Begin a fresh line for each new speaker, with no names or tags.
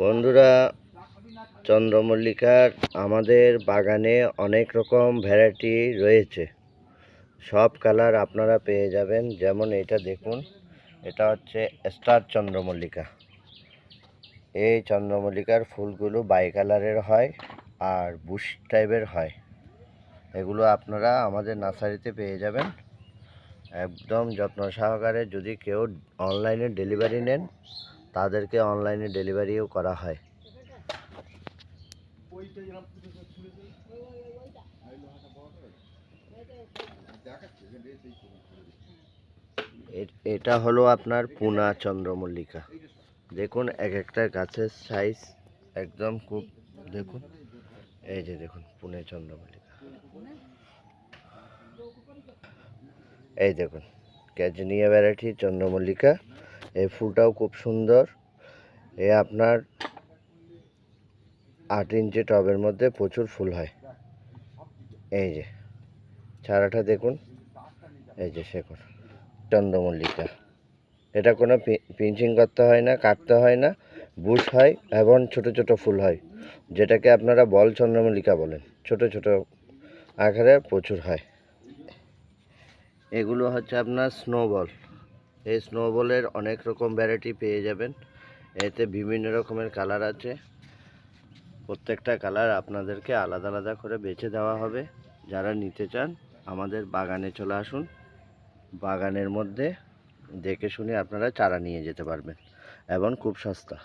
বন্ধুরা, চন্দ্রমল্লিকার আমাদের বাগানে অনেক রকম ভ্যারাইটি রয়েছে। সব কালার আপনারা পেয়ে যাবেন। যেমন এটা দেখুন, এটা হচ্ছে স্টার চন্দ্রমল্লিকা। এই চন্দ্রমল্লিকার ফুলগুলো বাই কালারের হয় আর বুশ টাইপের হয়। এগুলো আপনারা আমাদের নার্সারিতে পেয়ে যাবেন একদম যত্ন সহকারে। যদি কেউ অনলাইনে ডেলিভারি নেন, তাদেরকে অনলাইনে ডেলিভারিও করা হয়। এটা হলো আপনার পুনা চন্দ্রমল্লিকা। দেখুন, এক একটা গাছের সাইজ একদম খুব, দেখুন এই যে দেখুন পুনে চন্দ্রমল্লিকা। এই দেখুন ক্যাজনিয়া ভ্যারাইটি চন্দ্রমল্লিকা। এই ফুলটাও খুব সুন্দর। এ আপনার 8 ইঞ্চি টবের মধ্যে প্রচুর ফুল হয়। এই যে চারাটা দেখুন, এই যে শেকড় চন্দ্রমল্লিকা। এটা কোনো পিঞ্চিং করতে হয় না, কাটতে হয় না, বুশ হয় এবং ছোট ছোট ফুল হয়, যেটাকে আপনারা বল চন্দ্রমল্লিকা বলেন। ছোট ছোট আকারে প্রচুর হয়। এগুলো হচ্ছে আপনার স্নোবল। এই স্নোবলের অনেক রকম ভ্যারাইটি পেয়ে যাবেন। এতে বিভিন্ন রকমের কালার আছে। প্রত্যেকটা কালার আপনাদেরকে আলাদা আলাদা করে বেছে দেওয়া হবে। যারা নিতে চান আমাদের বাগানে চলে আসুন। বাগানের মধ্যে দেখে শুনে আপনারা চারা নিয়ে যেতে পারবেন এবং খুব সস্তা।